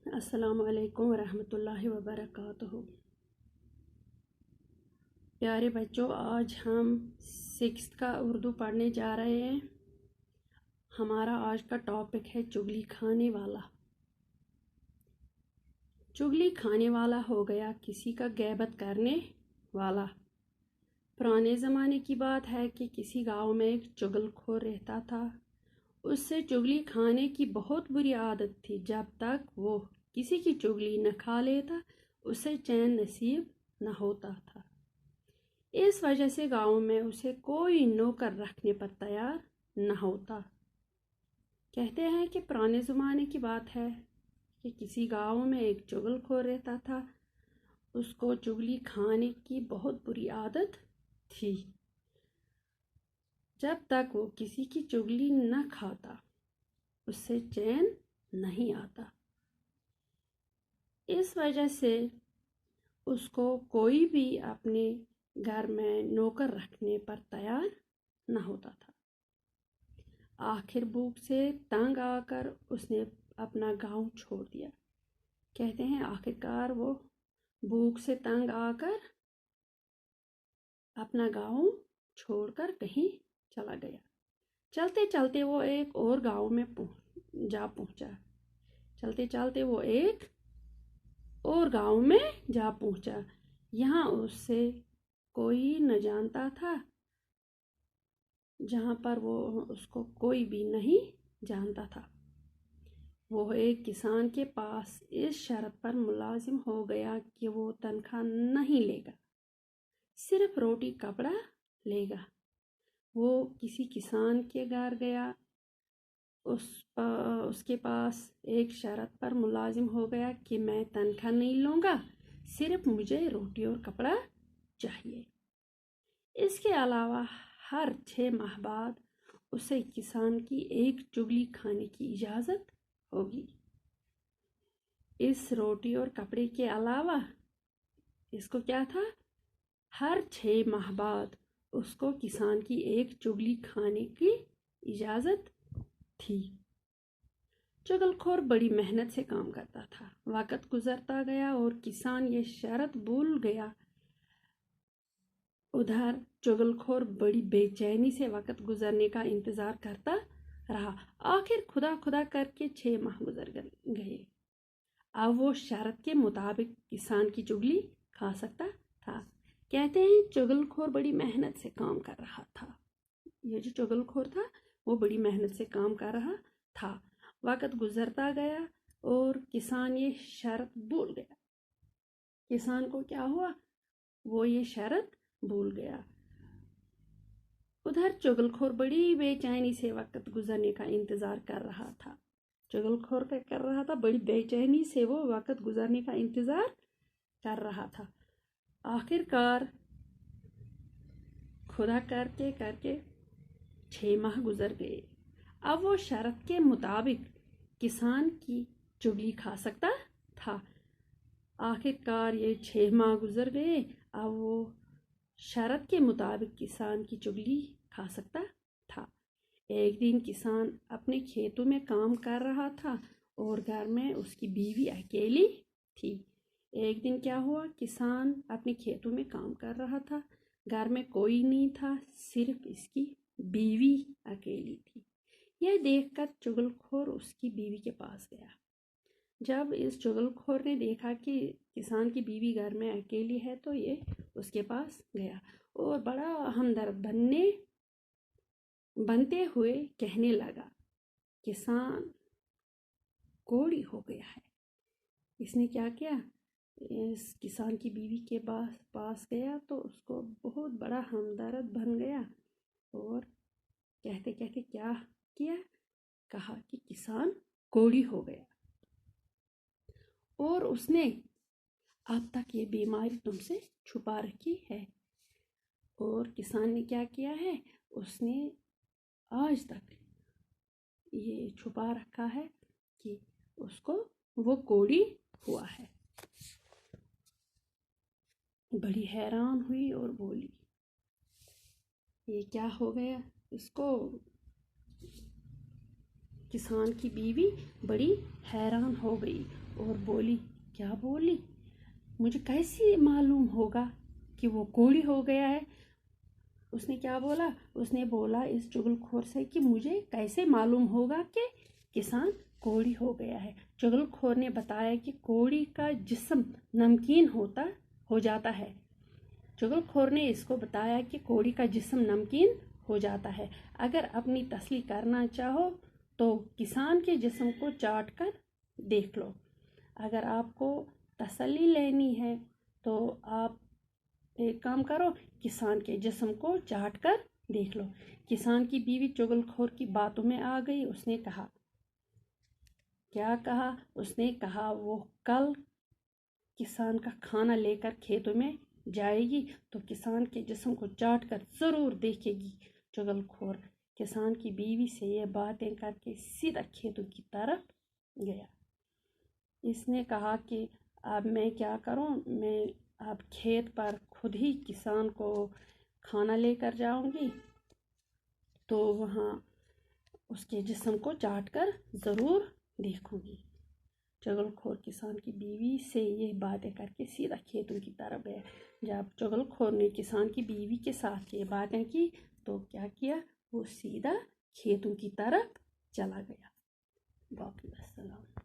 السلام علیکم ورحمۃ اللہ وبرکاتہ۔ پیارے بچوں، آج ہم 6th کا اردو پڑھنے جا رہے ہیں۔ ہمارا آج کا ٹاپک ہے چغلی کھانے والا۔ چغلی کھانے والا ہو گیا کسی کا غیبت کرنے والا۔ پرانے زمانے کی بات ہے کہ کسی گاؤں میں ایک چغل خور رہتا تھا۔ اس سے چغلی کھانے کی بہت بری عادت تھی۔ جب تک وہ کسی کی چغلی نہ کھا لیتا اسے چین نصیب نہ ہوتا تھا۔ اس وجہ سے گاؤں میں اسے کوئی نوکر رکھنے پر تیار نہ ہوتا۔ کہتے ہیں کہ پرانے زمانے کی بات ہے کہ کسی گاؤں میں ایک چغل خور رہتا تھا۔ اس کو چغلی کھانے کی بہت بری عادت تھی۔ جب تک وہ کسی کی چغلی نہ کھاتا اس سے چین نہیں آتا۔ اس وجہ سے اس کو کوئی بھی اپنے گھر میں نوکر رکھنے پر تیار نہ ہوتا تھا۔ آخر بھوک سے تنگ آ کر اس نے اپنا گاؤں چھوڑ دیا۔ کہتے ہیں آخرکار وہ بھوک سے تنگ آ کر اپنا گاؤں چھوڑ کر کہیں چلا گیا۔ چلتے چلتے وہ ایک اور گاؤں میں جا پہنچا۔ یہاں اس سے کوئی نہ جانتا تھا، جہاں پر وہ اس کو کوئی بھی نہیں جانتا تھا۔ وہ ایک کسان کے پاس اس شرط پر ملازم ہو گیا کہ وہ تنخواہ نہیں لے گا، صرف روٹی کپڑا لے گا۔ وہ کسی کسان کے گھر گیا، اس کے پاس ایک شرط پر ملازم ہو گیا کہ میں تنخواہ نہیں لوں گا، صرف مجھے روٹی اور کپڑا چاہیے۔ اس کے علاوہ ہر 6 ماہ بعد اسے کسان کی ایک چغلی کھانے کی اجازت ہوگی۔ اس روٹی اور کپڑے کے علاوہ اس کو کیا تھا؟ ہر 6 ماہ بعد اس کو کسان کی ایک چغلی کھانے کی اجازت تھی۔ چغل خور بڑی محنت سے کام کرتا تھا۔ وقت گزرتا گیا اور کسان یہ شرط بھول گیا۔ ادھر چغل خور بڑی بے چینی سے وقت گزرنے کا انتظار کرتا رہا۔ آخر خدا خدا کر کے 6 ماہ گزر گئے۔ اب وہ شرط کے مطابق کسان کی چغلی کھا سکتا تھا۔ کہتے ہیں چغل خور بڑی محنت سے کام کر رہا تھا۔ یہ جو چغل خور تھا وہ بڑی محنت سے کام کر رہا تھا۔ وقت گزرتا گیا اور کسان یہ شرط بھول گیا۔ کسان کو کیا ہوا؟ وہ یہ شرط بھول گیا۔ ادھر چغل خور بڑی بے چینی سے وقت گزرنے کا انتظار کر رہا تھا۔ چغل خور کیا کر رہا تھا؟ بڑی بے چینی سے وہ وقت گزرنے کا انتظار کر رہا تھا۔ آخر کار خدا کر کے 6 ماہ گزر گئے۔ اب وہ شرط کے مطابق کسان کی چغلی کھا سکتا تھا۔ آخر کار یہ 6 ماہ گزر گئے۔ اب وہ شرط کے مطابق کسان کی چغلی کھا سکتا تھا۔ ایک دن کسان اپنے کھیتوں میں کام کر رہا تھا اور گھر میں اس کی بیوی اکیلی تھی۔ ایک دن کیا ہوا؟ کسان اپنے کھیتوں میں کام کر رہا تھا، گھر میں کوئی نہیں تھا، صرف اس کی بیوی اکیلی تھی۔ یہ دیکھ کر چغل خور اس کی بیوی کے پاس گیا۔ جب اس چغل خور نے دیکھا کہ کسان کی بیوی گھر میں اکیلی ہے تو یہ اس کے پاس گیا اور بڑا ہمدرد بنتے ہوئے کہنے لگا، کسان کوڑی ہو گیا ہے۔ اس نے کیا کیا؟ اس کسان کی بیوی کے پاس گیا تو اس کو بہت بڑا ہمدرد بن گیا اور کہتے کہتے کیا کیا؟ کہا کہ کسان کوڑی ہو گیا اور اس نے اب تک یہ بیماری تم سے چھپا رکھی ہے۔ اور کسان نے کیا کیا ہے؟ اس نے آج تک یہ چھپا رکھا ہے کہ اس کو وہ کوڑی ہوا ہے۔ بڑی حیران ہوئی اور بولی، یہ کیا ہو گیا؟ اس کو کسان کی بیوی بڑی حیران ہو گئی اور بولی، کیا بولی؟ مجھے کیسے معلوم ہوگا کہ وہ کوڑی ہو گیا ہے؟ اس نے کیا بولا؟ اس نے بولا اس چغل خور سے کہ مجھے کیسے معلوم ہوگا کہ کسان کوڑی ہو گیا ہے؟ چغل خور نے بتایا کہ کوڑی کا جسم نمکین ہو جاتا ہے۔ چغل خور نے اس کو بتایا کہ کوڑی کا جسم نمکین ہو جاتا ہے۔ اگر اپنی تسلی کرنا چاہو تو کسان کے جسم کو چاٹ کر دیکھ لو۔ اگر آپ کو تسلی لینی ہے تو آپ ایک کام کرو، کسان کے جسم کو چاٹ کر دیکھ لو۔ کسان کی بیوی چغل خور کی باتوں میں آ گئی۔ اس نے کہا، کیا کہا؟ اس نے کہا وہ کل کسان کا کھانا لے کر کھیتوں میں جائے گی تو کسان کے جسم کو چاٹ کر ضرور دیکھے گی۔ چغل خور کسان کی بیوی سے یہ باتیں کر کے سیدھا کھیتوں کی طرف گیا۔ اس نے کہا کہ اب میں کیا کروں؟ میں اب کھیت پر خود ہی کسان کو کھانا لے کر جاؤں گی تو وہاں اس کے جسم کو چاٹ کر ضرور دیکھوں گی۔ چغل خور کسان کی بیوی سے یہ باتیں کر کے سیدھا کھیتوں کی طرف گیا۔ جب چغل خور نے کسان کی بیوی کے ساتھ یہ باتیں کی تو کیا کیا؟ وہ سیدھا کھیتوں کی طرف چلا گیا۔ باقی السلام۔